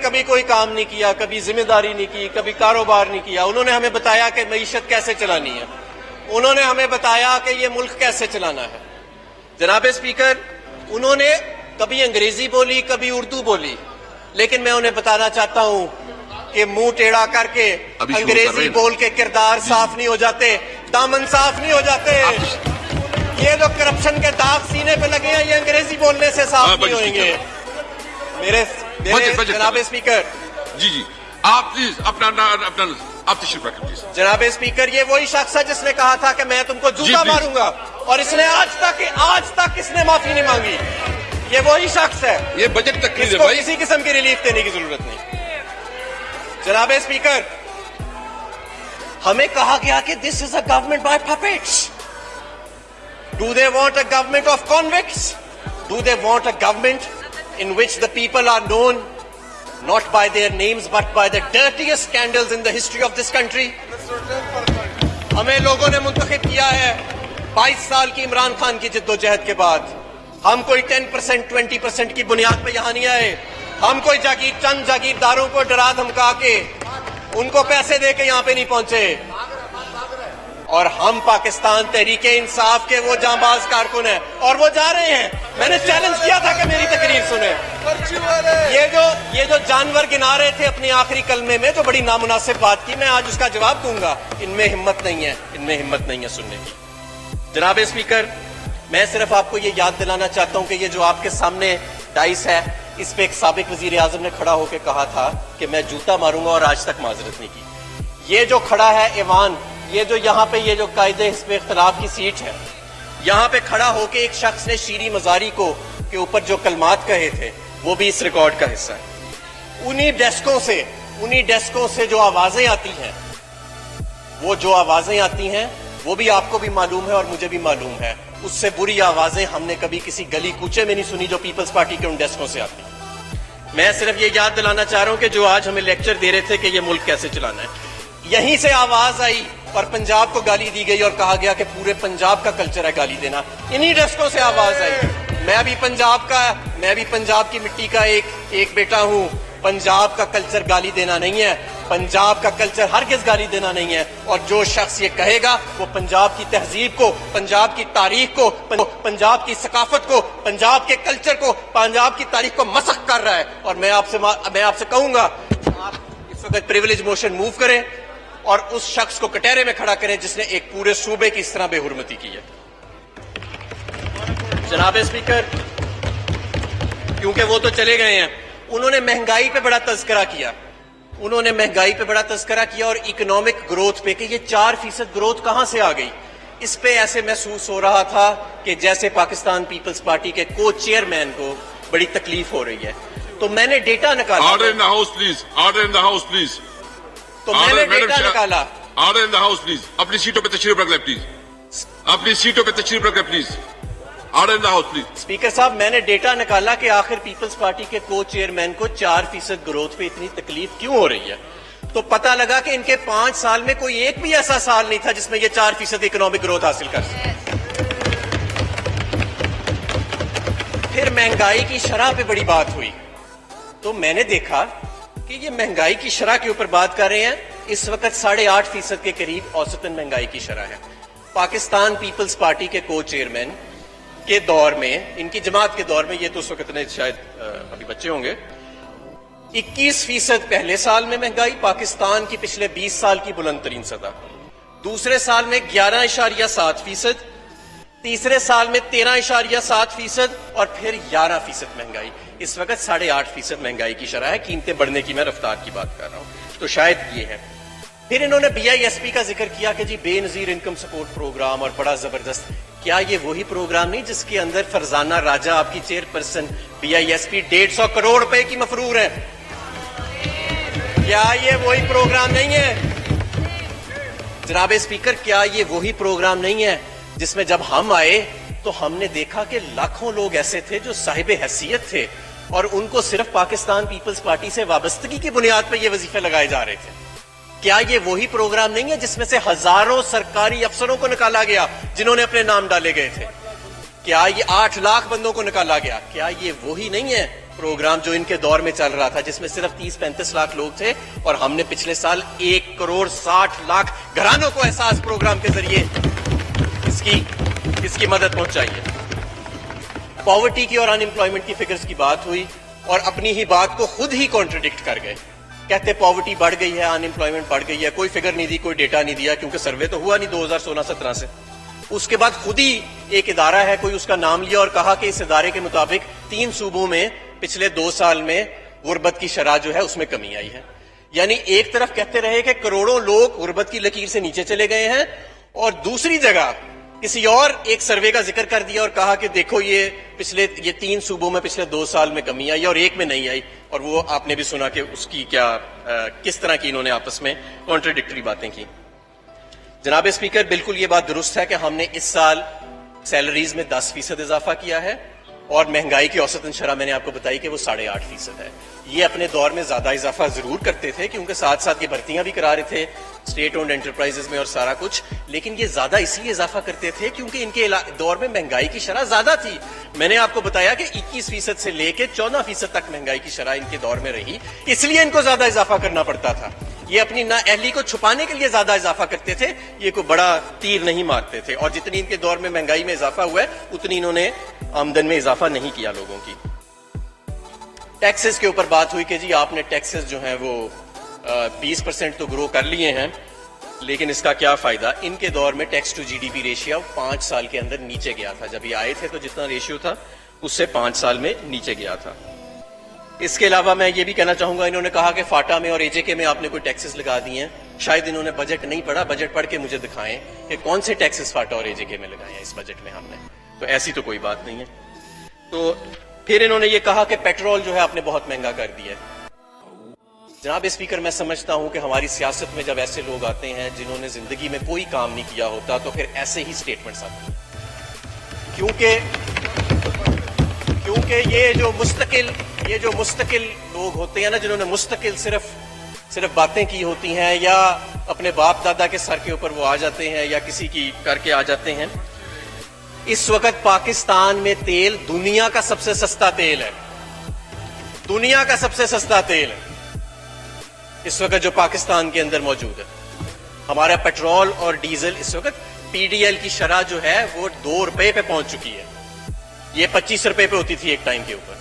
کبھی کوئی کام نہیں کیا, کبھی ذمہ داری نہیں کی, کبھی کاروبار نہیں کیا. انہوں نے ہمیں بتایا کہ معیشت کیسے چلانی ہے, انہوں نے ہمیں بتایا کہ یہ ملک کیسے چلانا ہے. جناب اسپیکر, انہوں نے کبھی انگریزی بولی, کبھی اردو بولی, لیکن میں انہیں بتانا چاہتا ہوں کہ منہ ٹیڑھا کر کے انگریزی بول کے کردار صاف نہیں ہو جاتے, دامن صاف نہیں ہو جاتے. یہ جو کرپشن کے داغ سینے پہ لگے ہیں, یہ انگریزی بولنے سے صاف نہیں ہوئیں گے. میرے جناب اسپیکر, جی آپ پلیز اپنا آپ تشریف رکھیں پلیز. جناب اسپیکر, یہ وہی شخص ہے جس نے کہا تھا کہ میں تم کو جوتا ماروں گا, اور اس نے آج تک اس نے معافی نہیں مانگی. یہ وہی شخص ہے. یہ بجٹ تک اس کو کسی قسم کی ریلیف دینے کی ضرورت نہیں. جناب اسپیکر, ہمیں کہا گیا کہ this is a government by puppets. Do they want a government of convicts? Do they want a government in which the people are known not by their names but by the dirtiest scandals in the history of this country? ہمیں لوگوں نے منتخب کیا ہے 22 سال کی عمران خان کی جدوجہد کے بعد. ہم کوئی 10% 20% کی بنیاد پہ یہاں نہیں آئے. ہم کوئی چند جاگیرداروں کو ڈرا دھمکا کے ان کو پیسے دے کے یہاں پہ نہیں پہنچے. اور ہم پاکستان تحریک انصاف کے وہ جانباز کارکن ہیں, اور وہ جا رہے ہیں. میں نے چیلنج کیا تھا کہ میری تقریر سنیں. یہ جو جانور گنا رہے تھے اپنے آخری کلمے میں, جو بڑی نامناسب بات کی, میں آج اس کا جواب دوں گا. ان میں ہمت نہیں ہے سننے کی. جناب اسپیکر, میں صرف آپ کو یہ یاد دلانا چاہتا ہوں کہ یہ جو آپ کے سامنے ڈائس ہے, اس پہ ایک سابق وزیر اعظم نے کھڑا ہو کے کہا تھا کہ میں جوتا ماروں گا, اور آج تک معذرت نہیں کی. یہ جو کھڑا ہے ایوان, یہ جو یہاں پہ یہ جو قائد حزب اختلاف کی سیٹ ہے, یہاں پہ کھڑا ہو کے ایک شخص نے شیریں مزاری کو کے اوپر جو کلمات کہے تھے, وہ بھی اس ریکارڈ کا حصہ ہے. انہی ڈیسکوں سے جو آوازیں آتی ہیں, وہ بھی آپ کو بھی معلوم ہے اور مجھے بھی معلوم ہے. اس سے بری آوازیں ہم نے کبھی کسی گلی کوچے میں نہیں سنی جو پیپلز پارٹی کے ان ڈیسکوں سے آتی ہیں. میں صرف یہ یاد دلانا چاہ رہا ہوں کہ جو آج ہمیں لیکچر دے رہے تھے کہ یہ ملک کیسے چلانا ہے, یہیں سے آواز آئی اور پنجاب کو گالی دی گئی اور کہا گیا کہ پورے پنجاب کا کلچر ہے گالی دینا. انہی ڈسکوں سے آواز آئی. میں بھی پنجاب کی مٹی کا ایک بیٹا ہوں. پنجاب کا کلچر گالی دینا نہیں ہے, پنجاب کا کلچر ہرگز گالی دینا نہیں ہے. اور جو شخص یہ کہے گا وہ پنجاب کی تہذیب کو, پنجاب کی تاریخ کو, پنجاب کی ثقافت کو, پنجاب کے کلچر کو, پنجاب کی تاریخ کو مسخ کر رہا ہے. اور میں آپ سے کہوں گا, آپ اس وقت پریویلیج موشن موو کریں اور اس شخص کو کٹہرے میں کھڑا کریں جس نے ایک پورے صوبے کی اس طرح بے حرمتی کی ہے. جناب اسپیکر, کیونکہ وہ تو چلے گئے ہیں, انہوں نے مہنگائی پہ بڑا تذکرہ کیا, اور اکنامک گروتھ پہ کہ یہ 4% گروتھ کہاں سے آ گئی. اس پہ ایسے محسوس ہو رہا تھا کہ جیسے پاکستان پیپلز پارٹی کے کو چیئرمین کو بڑی تکلیف ہو رہی ہے. تو میں نے ڈیٹا نکالا. Order in the house please. تو میں نے ڈیٹا نکالا. Order in the house please. اپنی سیٹوں پہ تشریف رکھ لیں please. Order in the house please. Speaker صاحب, میں نے ڈیٹا نکالا کہ آخر پیپلز پارٹی کے کو چیئرمین کو 4% گروتھ پہ اتنی تکلیف کیوں ہو رہی ہے. تو پتہ لگا کہ ان کے 5 سال میں کوئی ایک بھی ایسا سال نہیں تھا جس میں یہ 4% اکنامک گروتھ حاصل کر سکے. پھر مہنگائی کی شرح پہ بڑی بات ہوئی, تو میں نے دیکھا کہ یہ مہنگائی کی شرح کے اوپر بات کر رہے ہیں. اس وقت 8.5% کے قریب اوسطاً مہنگائی کی شرح ہے. پاکستان پیپلز پارٹی کے کو چیئرمین کے دور میں, ان کی جماعت کے دور میں, یہ تو اس وقت شاید ابھی بچے ہوں گے, 21% پہلے سال میں مہنگائی, پاکستان کی پچھلے 20 سال کی بلند ترین سطح. دوسرے سال میں 11.7%, تیسرے سال میں 13.7% اور پھر 11% مہنگائی. اس وقت 8.5% مہنگائی کی شرح ہے. قیمتیں بڑھنے کی میں رفتار کی بات کر رہا ہوں, تو شاید یہ ہے. پھر انہوں نے BISP کا ذکر کیا کہ جی بے نظیر انکم سپورٹ پروگرام اور بڑا زبردست. کیا یہ وہی پروگرام نہیں جس کے اندر فرزانہ راجہ آپ کی چیئرپرسن BISP 150 کروڑ روپے کی مفرور ہے؟ کیا یہ وہی پروگرام نہیں ہے؟ جناب اسپیکر, کیا یہ وہی پروگرام نہیں ہے جس میں جب ہم آئے تو ہم نے دیکھا کہ لاکھوں لوگ ایسے تھے جو صاحب حیثیت تھے اور ان کو صرف پاکستان پیپلز پارٹی سے وابستگی کی بنیاد پر یہ وظیفے لگائے جا رہے تھے؟ کیا یہ وہی پروگرام نہیں ہے جس میں سے ہزاروں سرکاری افسروں کو نکالا گیا جنہوں نے اپنے نام ڈالے گئے تھے؟ کیا یہ 8 لاکھ بندوں کو نکالا گیا؟ کیا یہ وہی نہیں ہے پروگرام جو ان کے دور میں چل رہا تھا جس میں صرف 30-35 لاکھ لوگ تھے اور ہم نے پچھلے سال 1,60,00,000 گھرانوں کو احساس پروگرام کے ذریعے اس کی مدد پہنچائی ہے. پاورٹی کی اور ان امپلائمنٹ کی فگرز کی بات ہوئی اور اپنی ہی بات کو خود ہی کانٹرڈکٹ کر گئے. کہتے پاورٹی بڑھ گئی ہے, ان امپلائمنٹ بڑھ گئی ہے, کوئی فگر نہیں دی, کوئی ڈیٹا نہیں دیا کیونکہ سروے تو ہوا نہیں 2016-17 سے. اس کے بعد خود ہی ایک ادارہ ہے کوئی اس کا نام لیا اور کہا کہ اس ادارے کے مطابق 3 صوبوں میں پچھلے 2 سال میں غربت کی شرح جو ہے اس میں کمی آئی ہے. یعنی ایک طرف کہتے رہے کہ کروڑوں لوگ غربت کی لکیر سے نیچے چلے گئے ہیں اور دوسری جگہ کسی اور ایک سروے کا ذکر کر دیا اور کہا کہ دیکھو یہ 3 صوبوں میں پچھلے 2 سال میں کمی آئی اور ایک میں نہیں آئی. اور وہ آپ نے بھی سنا کہ اس کی کس طرح کی انہوں نے آپس میں کانٹرڈکٹری باتیں کی. جناب اسپیکر, بالکل یہ بات درست ہے کہ ہم نے اس سال سیلریز میں 10% اضافہ کیا ہے اور مہنگائی کی اوسطاً شرح میں نے آپ کو بتائی کہ وہ 8.5% ہے. یہ اپنے دور میں زیادہ اضافہ ضرور کرتے تھے کیونکہ ساتھ ساتھ یہ بھرتیاں بھی کرا رہے تھے اسٹیٹ اونڈ انٹرپرائزز میں اور سارا کچھ, لیکن یہ زیادہ اس لیے اضافہ کرتے تھے کیونکہ ان کے دور میں مہنگائی کی شرح زیادہ تھی. میں نے آپ کو بتایا کہ 21% سے لے کے 14% تک مہنگائی کی شرح ان کے دور میں رہی, اس لیے ان کو زیادہ اضافہ کرنا پڑتا تھا. یہ اپنی نااہلی کو چھپانے کے لیے زیادہ اضافہ کرتے تھے, یہ کوئی بڑا تیر نہیں مارتے تھے. اور جتنی ان کے دور میں مہنگائی میں اضافہ ہوا ہے اتنی انہوں نے آمدن میں اضافہ نہیں کیا لوگوں کی. ٹیکسز کے اوپر بات ہوئی کہ جی آپ نے ٹیکسز جو ہیں وہ 20% تو گرو کر لیے ہیں, لیکن اس کا کیا فائدہ. ان کے دور میں ٹیکس ٹو GDP ریشیو 5 سال کے اندر نیچے گیا تھا. جب یہ آئے تھے تو جتنا ریشیو تھا اس سے 5 سال میں نیچے گیا تھا. اس کے علاوہ میں یہ بھی کہنا چاہوں گا, انہوں نے کہا کہ فاٹا میں اور AJK میں آپ نے کوئی ٹیکسز لگا دیے ہیں. شاید انہوں نے بجٹ نہیں پڑھا, بجٹ پڑھ کے مجھے دکھائیں کہ کون سے ٹیکسز فاٹا اور AJK میں لگائے ہیں اس بجٹ میں ہم نے. تو ایسی تو کوئی بات نہیں ہے. تو پھر انہوں نے یہ کہا کہ پیٹرول جو ہے آپ نے بہت مہنگا کر دیا ہے. جناب اسپیکر, میں سمجھتا ہوں کہ ہماری سیاست میں جب ایسے لوگ آتے ہیں جنہوں نے زندگی میں کوئی کام نہیں کیا ہوتا تو پھر ایسے ہی سٹیٹمنٹس آتے ہیں. کیونکہ یہ جو مستقل لوگ ہوتے ہیں نا, جنہوں نے مستقل صرف باتیں کی ہوتی ہیں یا اپنے باپ دادا کے سر کے اوپر وہ آ جاتے ہیں یا کسی کی کر کے آ جاتے ہیں. اس وقت پاکستان میں تیل دنیا کا سب سے سستا تیل ہے. دنیا کا سب سے سستا تیل ہے اس وقت جو پاکستان کے اندر موجود ہے. ہمارا پیٹرول اور ڈیزل اس وقت PDL کی شرح جو ہے وہ 2 روپے پہ پہنچ چکی ہے. یہ 25 روپے پہ ہوتی تھی ایک ٹائم کے اوپر.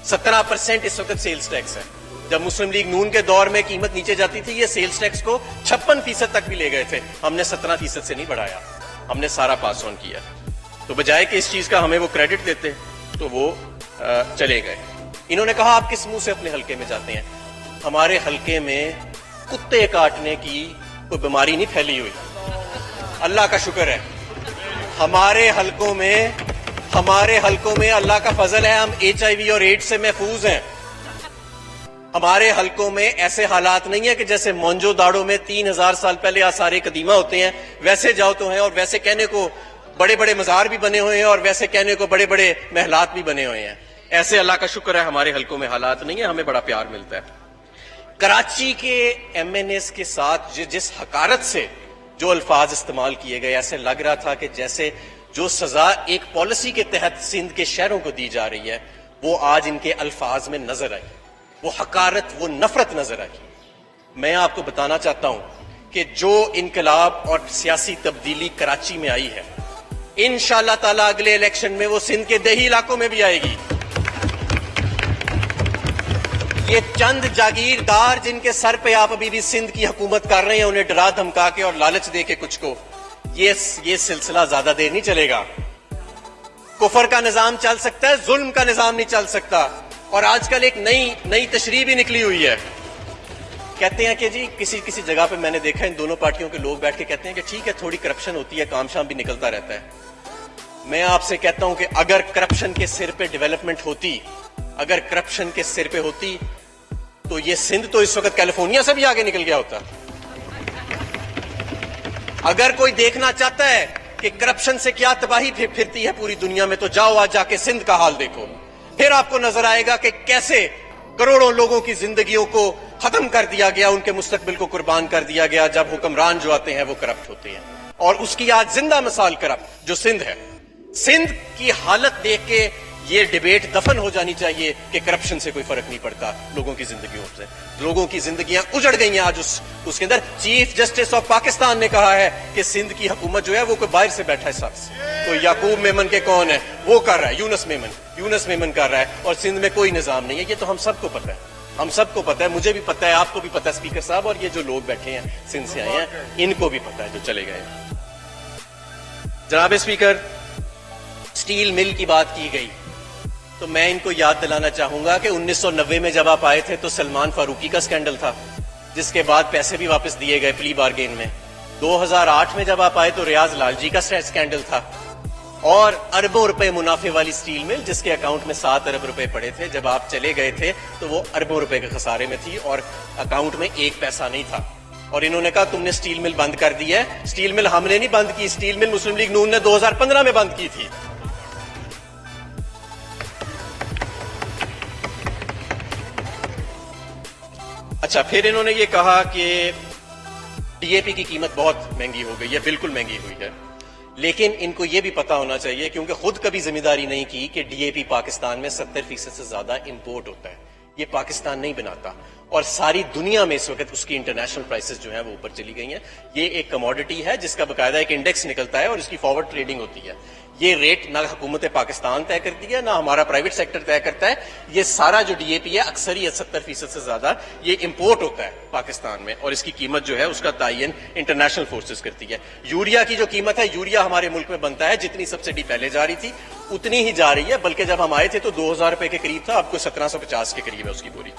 17% اس وقت سیلز ٹیکس ہے. جب مسلم لیگ نون کے دور میں قیمت نیچے جاتی تھی یہ سیلز ٹیکس کو 56% تک بھی لے گئے تھے. ہم نے 17% سے نہیں بڑھایا, ہم نے سارا پاس آن کیا. تو بجائے کہ اس چیز کا ہمیں وہ کریڈٹ دیتے تو وہ چلے گئے. انہوں نے کہا آپ کس منہ سے اپنے حلقے میں جاتے ہیں. ہمارے حلقے میں کتے کاٹنے کی کوئی بیماری نہیں پھیلی ہوئی, اللہ کا شکر ہے. ہمارے حلقوں میں اللہ کا فضل ہے, ہم HIV اور ایڈز سے محفوظ ہیں. ہمارے حلقوں میں ایسے حالات نہیں ہے کہ جیسے مونجو داڑو میں 3000 سال پہلے آثار قدیمہ ہوتے ہیں ویسے جاؤ تو ہیں, اور ویسے کہنے کو بڑے بڑے مزار بھی بنے ہوئے ہیں اور ویسے کہنے کو بڑے بڑے محلات بھی بنے ہوئے ہیں. ایسے اللہ کا شکر ہے ہمارے حلقوں میں حالات نہیں ہیں, ہمیں بڑا پیار ملتا ہے. کراچی کے MNAs کے ساتھ جس حقارت سے جو الفاظ استعمال کیے گئے, ایسے لگ رہا تھا کہ جیسے جو سزا ایک پالیسی کے تحت سندھ کے شہروں کو دی جا رہی ہے وہ آج ان کے الفاظ میں نظر آئی. وہ حقارت, وہ نفرت نظر آئی. میں آپ کو بتانا چاہتا ہوں کہ جو انقلاب اور سیاسی تبدیلی کراچی میں آئی ہے انشاءاللہ تعالی اگلے الیکشن میں وہ سندھ کے دیہی علاقوں میں بھی آئے گی. یہ چند جاگیردار جن کے سر پہ آپ ابھی بھی سندھ کی حکومت کر رہے ہیں, انہیں ڈرا دھمکا کے اور لالچ دے کے کچھ کو, یہ سلسلہ زیادہ دیر نہیں چلے گا. کفر کا نظام چل سکتا ہے, ظلم کا نظام نہیں چل سکتا. اور آج کل ایک نئی تشریح بھی نکلی ہوئی ہے. کہتے ہیں کہ جی کسی جگہ پہ میں نے دیکھا ان دونوں پارٹیوں کے لوگ بیٹھ کے کہتے ہیں کہ ٹھیک ہے تھوڑی کرپشن ہوتی ہے, کام شام بھی نکلتا رہتا ہے. میں آپ سے کہتا ہوں کہ اگر کرپشن کے سر پہ ڈیولپمنٹ ہوتی, اگر کرپشن کے سر پہ ہوتی تو یہ سندھ تو اس وقت کیلیفورنیا سے بھی آگے نکل گیا ہوتا. اگر کوئی دیکھنا چاہتا ہے کہ کرپشن سے کیا تباہی پھرتی ہے پوری دنیا میں تو جاؤ آج جا کے سندھ کا حال دیکھو. پھر آپ کو نظر آئے گا کہ کیسے کروڑوں لوگوں کی زندگیوں کو ختم کر دیا گیا, ان کے مستقبل کو قربان کر دیا گیا جب حکمران جو آتے ہیں وہ کرپٹ ہوتے ہیں. اور اس کی آج زندہ مثال کرپٹ جو سندھ ہے. سندھ کی حالت دیکھ کے یہ ڈیبیٹ دفن ہو جانی چاہیے کہ کرپشن سے کوئی فرق نہیں پڑتا لوگوں کی زندگیوں سے. لوگوں کی زندگیاں اجڑ گئی ہیں آج اس کے اندر. چیف جسٹس آف پاکستان نے کہا ہے کہ سندھ کی حکومت جو ہے وہ کوئی باہر سے بیٹھا ہے شخص, کوئی یعقوب میمن کے کون ہے وہ کر رہا ہے, یونس میمن کر رہا ہے, اور سندھ میں کوئی نظام نہیں ہے. یہ تو ہم سب کو پتہ ہے, ہم سب کو پتہ ہے, مجھے بھی پتہ ہے, آپ کو بھی پتہ ہے اسپیکر صاحب, اور یہ جو لوگ بیٹھے ہیں سندھ سے آئے ہیں ان کو بھی پتہ ہے جو چلے گئے ہیں. جناب اسپیکر, اسٹیل مل کی بات کی گئی تو میں ان کو یاد دلانا چاہوں گا کہ 1990 میں جب آپ آئے تھے تو سلمان فاروقی کا سکینڈل تھا, جس کے بعد پیسے بھی واپس دیے گئے پلی بارگین میں. 2008 میں جب آپ آئے تو ریاض لالجی کا سکینڈل تھا, اور اربوں روپے منافع والی اسٹیل مل جس کے اکاؤنٹ میں 7 ارب روپے پڑے تھے. جب آپ چلے گئے تھے تو وہ اربوں روپے کے خسارے میں تھی اور اکاؤنٹ میں ایک پیسہ نہیں تھا. اور انہوں نے کہا تم نے اسٹیل مل بند کر دی ہے. اسٹیل مل ہم نے نہیں بند کی, اسٹیل مل مسلم لیگ نون نے 2015 میں بند کی تھی. اچھا, پھر انہوں نے یہ کہا کہ ڈی اے پی کی قیمت بہت مہنگی ہو گئی ہے. بالکل مہنگی ہوئی ہے, لیکن ان کو یہ بھی پتا ہونا چاہیے کیونکہ خود کبھی ذمہ داری نہیں کی کہ ڈی اے پی پاکستان میں 70% سے زیادہ امپورٹ ہوتا ہے. یہ پاکستان نہیں بناتا, اور ساری دنیا میں اس وقت اس کی انٹرنیشنل پرائسز جو ہیں وہ اوپر چلی گئی ہیں. یہ ایک کموڈٹی ہے جس کا باقاعدہ ایک انڈیکس نکلتا ہے اور اس کی فارورڈ ٹریڈنگ ہوتی ہے. یہ ریٹ نہ حکومت پاکستان طے کرتی ہے نہ ہمارا پرائیویٹ سیکٹر طے کرتا ہے. یہ سارا جو ڈی اے پی ہے اکثریت 70% سے زیادہ یہ امپورٹ ہوتا ہے پاکستان میں, اور اس کی قیمت جو ہے اس کا تعین انٹرنیشنل فورسز کرتی ہے. یوریا کی جو قیمت ہے, یوریا ہمارے ملک میں بنتا ہے, جتنی سبسڈی پہلے جا رہی تھی اتنی ہی جا رہی ہے, بلکہ جب ہم آئے تھے تو 2000 روپے کے قریب تھا, اب کو 1750 کے قریب ہے اس کی بوری.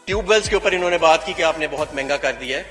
ٹیوب ویلز کے اوپر انہوں نے بات کی کہ آپ نے بہت مہنگا کر دیا ہے.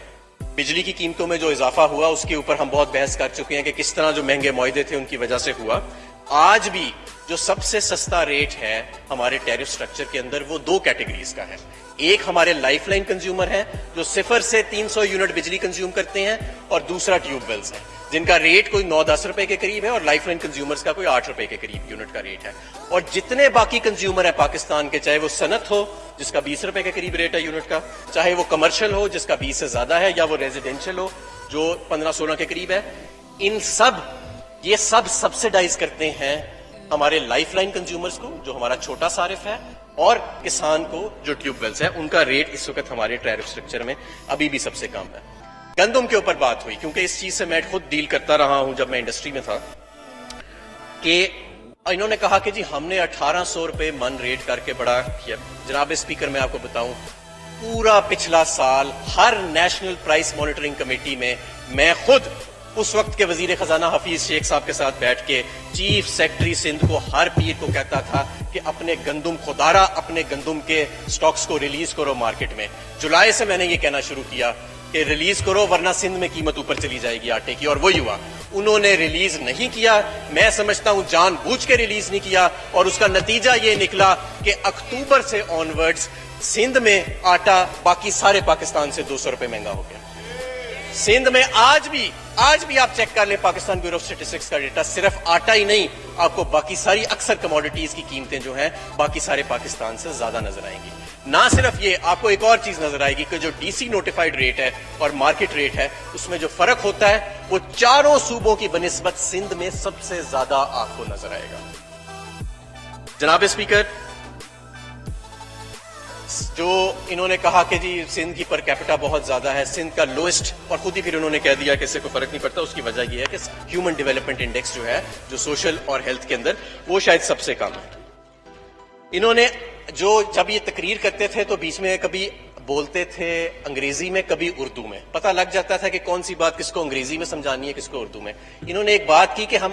بجلی کی قیمتوں میں جو اضافہ ہوا اس کے اوپر ہم بہت بحث کر چکے ہیں کہ کس طرح جو مہنگے معاہدے تھے ان کی وجہ سے ہوا. آج بھی جو سب سے سستا ریٹ ہے ہمارے ٹیرف سٹرکچر کے اندر وہ 2 کیٹیگریز کا ہے. ایک ہمارے لائف لائن کنزیومر ہیں جو 0 سے 300 یونٹ بجلی کنزیوم کرتے ہیں, اور دوسرا ٹیوب ویلز ہیں جن کا ریٹ کوئی 9-10 روپے کے قریب ہے, اور لائف لائن کنزیومرز کا کوئی 8 روپے کے قریب یونٹ کا ریٹ ہے. اور جتنے باقی کنزیومر ہیں پاکستان کے, چاہے وہ صنعت ہو جس کا 20 روپے کے قریب ریٹ ہے یونٹ کا, چاہے وہ کمرشل ہو جس کا 20 سے زیادہ ہے, یا وہ ریزیڈینشل ہو جو 15-16 کے قریب ہے, یہ سب سبسیڈائز کرتے ہیں ہمارے لائف لائن کنزیومرز کو جو ہمارا چھوٹا صارف ہے, اور کسان کو جو ٹیوب ویلز ہے ان کا ریٹ اس وقت ہمارے ٹیرف سٹرکچر میں ابھی بھی سب سے کم ہے. گندم کے اوپر بات ہوئی, کیونکہ اس چیز سے میں خود ڈیل کرتا رہا ہوں جب میں انڈسٹری میں تھا, کہ انہوں نے کہا کہ جی ہم نے 1800 روپے من ریٹ کر کے بڑا کیا. جناب اسپیکر, میں آپ کو بتاؤں پورا پچھلا سال ہر نیشنل پرائس مانیٹرنگ کمیٹی میں خود اس وقت کے وزیر خزانہ حفیظ شیخ صاحب کے ساتھ بیٹھ کے چیف سیکرٹری سندھ کو ہر پیر کو کہتا تھا کہ اپنے گندم خدارہ اپنے گندم کے سٹاکس کو ریلیز کرو مارکیٹ میں. جولائی سے میں نے یہ کہنا شروع کیا کہ ریلیز کرو ورنہ سندھ میں قیمت اوپر چلی جائے گی آٹے کی, اور وہی ہوا. انہوں نے ریلیز نہیں کیا, میں سمجھتا ہوں جان بوجھ کے ریلیز نہیں کیا, اور اس کا نتیجہ یہ نکلا کہ اکتوبر سے آن ورڈز سندھ میں آٹا باقی سارے پاکستان سے 200 روپے مہنگا ہو گیا. سندھ میں آج بھی آپ چیک کر لیں پاکستان بیورو آف اسٹیٹسٹکس کا ڈیٹا, صرف آٹا ہی نہیں آپ کو باقی ساری اکثر کموڈیٹیز کی قیمتیں جو ہیں باقی سارے پاکستان سے زیادہ نظر آئیں گی. نہ صرف یہ, آپ کو ایک اور چیز نظر آئے گی کہ جو ڈی سی نوٹیفائڈ ریٹ ہے اور مارکیٹ ریٹ ہے اس میں جو فرق ہوتا ہے وہ چاروں صوبوں کی بنسبت سندھ میں سب سے زیادہ آپ کو نظر آئے گا. جناب اسپیکر, جو انہوں نے کہا کہ جی سندھ کی پر کیپٹا بہت زیادہ ہے, سندھ کا لوئسٹ, اور خود ہی پھر انہوں نے کہہ دیا کہ اس سے کوئی فرق نہیں پڑتا. اس کی وجہ یہ ہے کہ ہیومن ڈیولپمنٹ انڈیکس جو ہے جو سوشل اور ہیلتھ کے اندر وہ شاید سب سے کم ہے. انہوں نے جو جب یہ تقریر کرتے تھے تو بیچ میں کبھی بولتے تھے انگریزی میں کبھی اردو میں, پتہ لگ جاتا تھا کہ کون سی بات کس کو انگریزی میں سمجھانی ہے کس کو اردو میں. انہوں نے ایک بات کی کہ ہم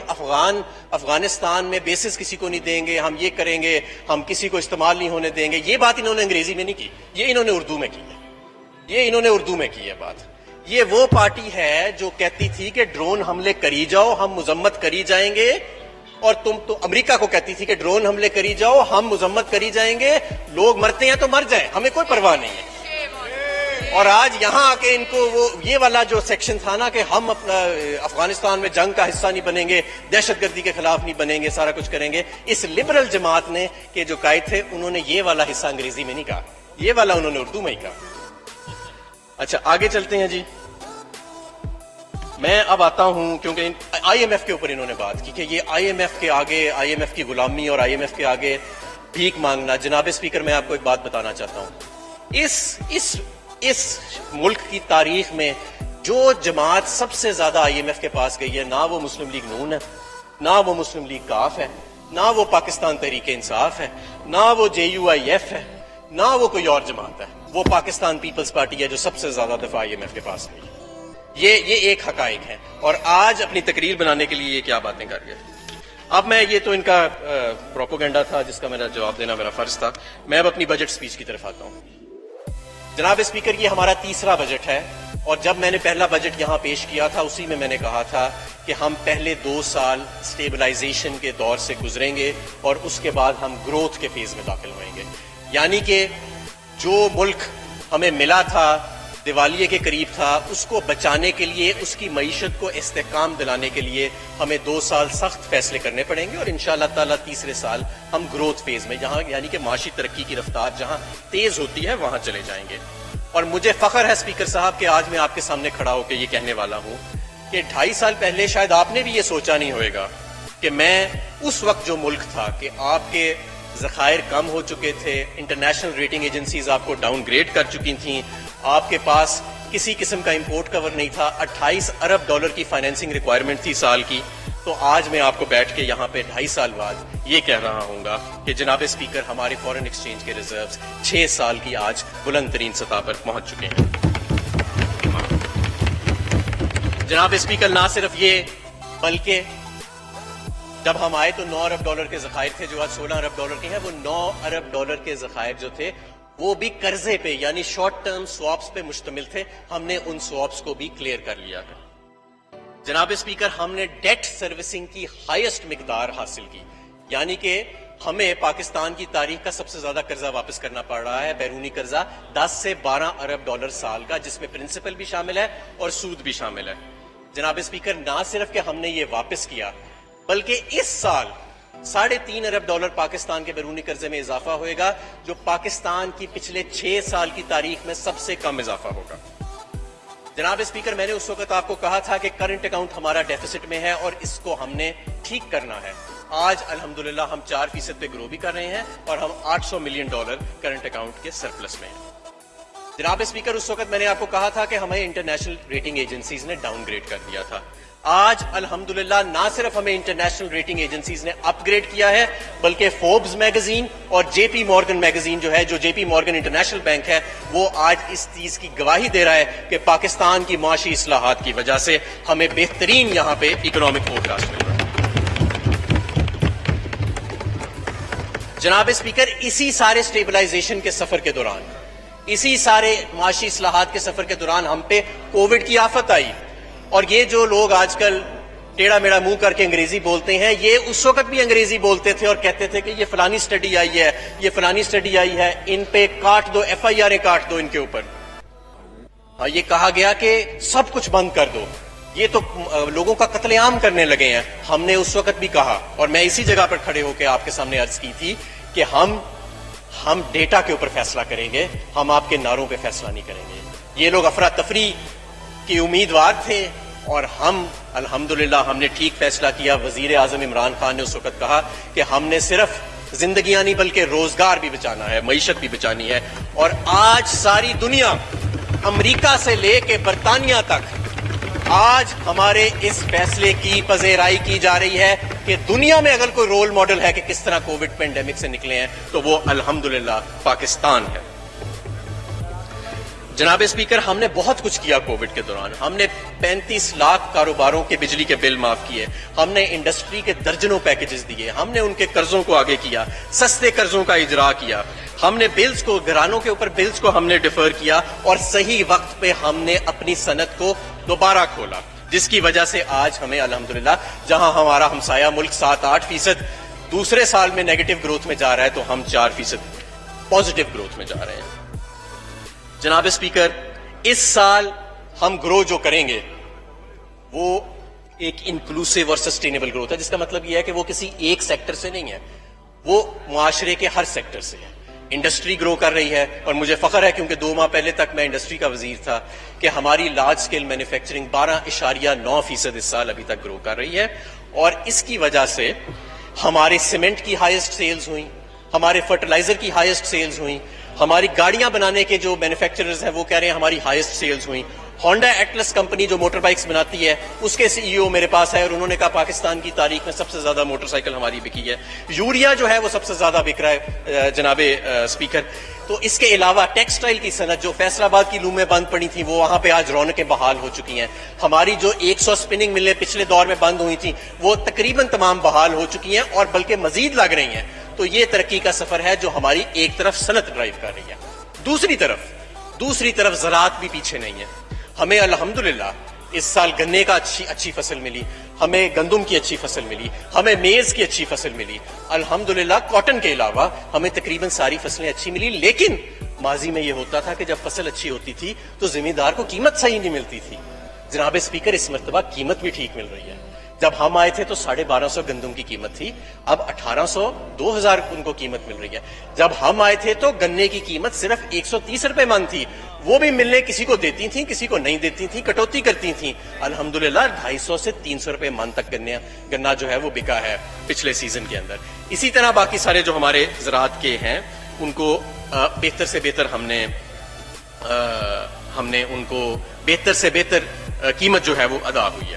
افغانستان میں بیسز کسی کو نہیں دیں گے, ہم یہ کریں گے, ہم کسی کو استعمال نہیں ہونے دیں گے. یہ بات انہوں نے انگریزی میں نہیں کی, یہ انہوں نے اردو میں کی ہے. بات یہ وہ پارٹی ہے جو کہتی تھی کہ ڈرون حملے کری جاؤ ہم مذمت کری جائیں گے, اور تم تو امریکہ کو کہتی تھی کہ ڈرون حملے کری جاؤ ہم مذمت کری جائیں گے, لوگ مرتے ہیں تو مر جائیں ہمیں کوئی پرواہ نہیں ہے. اور آج یہاں آ کے ان کو وہ یہ والا جو سیکشن تھا نا کہ ہم اپنا افغانستان میں جنگ کا حصہ نہیں بنیں گے, دہشت گردی کے خلاف نہیں بنیں گے, سارا کچھ کریں گے. اس لبرل جماعت نے کہ جو قائد تھے انہوں نے یہ والا حصہ انگریزی میں نہیں کہا, یہ والا انہوں نے اردو میں ہی کہا. اچھا آگے چلتے ہیں جی. میں اب آتا ہوں کیونکہ آئی ایم ایف کے اوپر انہوں نے بات کی کہ یہ آئی ایم ایف کے آگے، آئی ایم ایف کی غلامی اور آئی ایم ایف کے آگے بھیک مانگنا. جناب اسپیکر میں آپ کو ایک بات بتانا چاہتا ہوں، اس ملک کی تاریخ میں جو جماعت سب سے زیادہ آئی ایم ایف کے پاس گئی ہے، نہ وہ مسلم لیگ نون ہے، نہ وہ مسلم لیگ کاف ہے، نہ وہ پاکستان تحریک انصاف ہے، نہ وہ JUIF ہے، نہ وہ کوئی اور جماعت ہے، وہ پاکستان پیپلز پارٹی ہے جو سب سے زیادہ دفعہ آئی ایم ایف کے پاس گئی. یہ ایک حقائق ہے. اور آج اپنی تقریر بنانے کے لیے یہ کیا باتیں کر گئے. اب میں، یہ تو ان کا پروپوگنڈا تھا جس کا میرا جواب دینا میرا فرض تھا. میں اب اپنی بجٹ سپیچ کی طرف آتا ہوں. جناب اسپیکر، یہ ہمارا تیسرا بجٹ ہے، اور جب میں نے پہلا بجٹ یہاں پیش کیا تھا اسی میں نے کہا تھا کہ ہم پہلے 2 سال سٹیبلائزیشن کے دور سے گزریں گے اور اس کے بعد ہم گروتھ کے فیز میں داخل ہوئیں گے. یعنی کہ جو ملک ہمیں ملا تھا، دیوالیے کے قریب تھا، اس کو بچانے کے لیے، اس کی معیشت کو استحکام دلانے کے لیے ہمیں 2 سال سخت فیصلے کرنے پڑیں گے، اور انشاءاللہ تعالیٰ تیسرے سال ہم گروتھ فیز میں، جہاں یعنی کہ معاشی ترقی کی رفتار جہاں تیز ہوتی ہے وہاں چلے جائیں گے. اور مجھے فخر ہے اسپیکر صاحب کہ آج میں آپ کے سامنے کھڑا ہو کے یہ کہنے والا ہوں کہ 2.5 سال پہلے شاید آپ نے بھی یہ سوچا نہیں ہوئے گا کہ میں اس وقت جو ملک تھا کہ آپ کے ذخائر کم ہو چکے تھے، انٹرنیشنل ریٹنگ ایجنسیز آپ کو ڈاؤن گریڈ کر چکی تھیں، آپ کے پاس کسی قسم کا امپورٹ کور نہیں تھا، $28 ارب کی فائنینسنگ ریکوائرمنٹ تھی سال کی، تو آج میں آپ کو بیٹھ کے یہاں پہ 2.5 سال بعد یہ کہہ رہا ہوں گا کہ جناب اسپیکر، ہمارے فورن ایکسچینج کے ریزروز 6 سال کی آج بلند ترین سطح پر پہنچ چکے ہیں. جناب اسپیکر، نہ صرف یہ بلکہ جب ہم آئے تو $9 ارب کے ذخائر تھے جو آج $16 ارب کے ہیں. وہ $9 ارب کے ذخائر جو تھے وہ بھی قرضے پہ یعنی شارٹ ٹرم سواپس پہ مشتمل تھے. ہم نے ان سواپس کو بھی کلیئر کر لیا ہے. جناب اسپیکر، ہم نے ڈیٹ سروسنگ کی ہائیسٹ مقدار حاصل کی، یعنی کہ ہمیں پاکستان کی تاریخ کا سب سے زیادہ قرضہ واپس کرنا پڑ رہا ہے، بیرونی قرضہ 10 سے 12 ارب ڈالر سال کا، جس میں پرنسپل بھی شامل ہے اور سود بھی شامل ہے. جناب اسپیکر، نہ صرف کہ ہم نے یہ واپس کیا بلکہ اس سال 3.5 ارب ڈالر پاکستان کے بیرونی قرضے میں اضافہ ہوئے گا، جو پاکستان کی پچھلے 6 سال کی تاریخ میں سب سے کم اضافہ ہوگا. جناب اسپیکر، میں نے اس وقت آپ کو کہا تھا کہ کرنٹ اکاؤنٹ ہمارا ڈیفیسٹ میں ہے اور اس کو ہم نے ٹھیک کرنا ہے. آج الحمدللہ ہم 4% پہ گرو بھی کر رہے ہیں اور ہم $800 ملین کرنٹ اکاؤنٹ کے سرپلس میں ہیں. جناب اسپیکر، اس وقت میں نے آپ کو کہا تھا کہ ہمیں انٹرنیشنل ریٹنگ ایجنسیز نے ڈاؤن گریڈ کر دیا تھا. آج الحمدللہ نہ صرف ہمیں انٹرنیشنل ریٹنگ ایجنسیز نے اپ گریڈ کیا ہے بلکہ فوربس میگزین اور JP مورگن میگزین جو ہے، جو JP مورگن انٹرنیشنل بینک ہے، وہ آج اس چیز کی گواہی دے رہا ہے کہ پاکستان کی معاشی اصلاحات کی وجہ سے ہمیں بہترین یہاں پہ اکنامک فور کاسٹ مل رہا ہے. جناب اسپیکر، اسی سارے سٹیبلائزیشن کے سفر کے دوران، اسی سارے معاشی اصلاحات کے سفر کے دوران ہم پہ کووڈ کی آفت آئی. اور یہ جو لوگ آج کل ٹیڑھا میڑا منہ کر کے انگریزی بولتے ہیں، یہ اس وقت بھی انگریزی بولتے تھے اور کہتے تھے کہ یہ فلانی سٹڈی آئی ہے، یہ فلانی سٹڈی آئی ہے، ان پہ کاٹ دو، FIR کاٹ دو ان کے اوپر. ہاں، یہ کہا گیا کہ سب کچھ بند کر دو، یہ تو لوگوں کا قتل عام کرنے لگے ہیں. ہم نے اس وقت بھی کہا اور میں اسی جگہ پر کھڑے ہو کے آپ کے سامنے عرض کی تھی کہ ہم ڈیٹا کے اوپر فیصلہ کریں گے، ہم آپ کے نعروں پہ فیصلہ نہیں کریں گے. یہ لوگ افراتفری کی امیدوار تھے اور ہم الحمدللہ ہم نے ٹھیک فیصلہ کیا. وزیر اعظم عمران خان نے اس وقت کہا کہ ہم نے صرف زندگیاں نہیں بلکہ روزگار بھی بچانا ہے، معیشت بھی بچانی ہے. اور آج ساری دنیا، امریکہ سے لے کے برطانیہ تک، آج ہمارے اس فیصلے کی پذیرائی کی جا رہی ہے کہ دنیا میں اگر کوئی رول ماڈل ہے کہ کس طرح کووڈ پینڈیمک سے نکلے ہیں تو وہ الحمدللہ پاکستان ہے. جناب اسپیکر، ہم نے بہت کچھ کیا کووڈ کے دوران. ہم نے 35 لاکھ کاروباروں کے بجلی کے بل معاف کیے، ہم نے انڈسٹری کے درجنوں پیکیجز دیے، ہم نے ان کے قرضوں کو آگے کیا، سستے قرضوں کا اجرا کیا، ہم نے بلز کو، گھرانوں کے اوپر بلز کو ہم نے ڈیفر کیا اور صحیح وقت پہ ہم نے اپنی صنعت کو دوبارہ کھولا، جس کی وجہ سے آج ہمیں الحمدللہ، جہاں ہمارا ہمسایہ ملک 7-8% دوسرے سال میں نیگیٹو گروتھ میں جا رہا ہے، تو ہم 4% پازیٹو گروتھ میں جا رہے ہیں. جناب اسپیکر، اس سال ہم گرو جو کریں گے وہ ایک انکلوسیو اور سسٹینیبل گروتھ ہے، جس کا مطلب یہ ہے کہ وہ کسی ایک سیکٹر سے نہیں ہے، وہ معاشرے کے ہر سیکٹر سے ہے. انڈسٹری گرو کر رہی ہے, اور مجھے فخر ہے کیونکہ 2 ماہ پہلے تک میں انڈسٹری کا وزیر تھا کہ ہماری لارج سکیل مینوفیکچرنگ 12.9% اس سال ابھی تک گرو کر رہی ہے, اور اس کی وجہ سے ہمارے سیمنٹ کی ہائیسٹ سیلز ہوئیں, ہمارے فرٹیلائزر کی ہائیسٹ سیلز ہوئیں, ہماری گاڑیاں بنانے کے جو مینوفیکچررز ہیں وہ کہہ رہے ہیں ہماری ہائیسٹ سیلز ہوئیں. ہونڈا ایٹلس کمپنی جو موٹر بائکس بناتی ہے اس کے سی ای او میرے پاس ہے, اور انہوں نے کہا پاکستان کی تاریخ میں سب سے زیادہ موٹر سائیکل ہماری بکی ہے. یوریا جو ہے وہ سب سے زیادہ بک رہا ہے جناب اسپیکر. تو اس کے علاوہ ٹیکسٹائل کی صنعت جو فیصل آباد کی لومیں بند پڑی تھیں وہ وہاں پہ آج رونقیں بحال ہو چکی ہیں. ہماری جو 100 اسپننگ ملیں پچھلے دور میں بند ہوئی تھیں وہ تقریباً تمام بحال ہو چکی ہیں, اور بلکہ مزید لگ رہی ہیں. تو یہ ترقی کا سفر ہے جو ہماری ایک طرف صنعت ڈرائیو کر رہی ہے, دوسری طرف زراعت بھی پیچھے نہیں ہے. ہمیں الحمدللہ اس سال گنے کا اچھی فصل ملی, ہمیں گندم کی اچھی فصل ملی, ہمیں میز کی اچھی فصل ملی, الحمدللہ کاٹن کے علاوہ ہمیں تقریباً ساری فصلیں اچھی ملی. لیکن ماضی میں یہ ہوتا تھا کہ جب فصل اچھی ہوتی تھی تو زمیندار کو قیمت صحیح نہیں ملتی تھی. جناب اسپیکر, اس مرتبہ قیمت بھی ٹھیک مل رہی ہے. جب ہم آئے تھے تو 1250 گندم کی قیمت تھی, اب 1800 2000 ان کو قیمت مل رہی ہے. جب ہم آئے تھے تو گنے کی قیمت صرف 130 روپے من تھی, وہ بھی ملنے کسی کو دیتی تھیں کسی کو نہیں دیتی تھیں, کٹوتی کرتی تھیں. الحمدللہ 250 سے 300 روپے من تک گنا جو ہے وہ بکا ہے پچھلے سیزن کے اندر. اسی طرح باقی سارے جو ہمارے زراعت کے ہیں ان کو بہتر سے بہتر ہم نے ان کو بہتر سے بہتر قیمت جو ہے وہ ادا ہوئی ہے.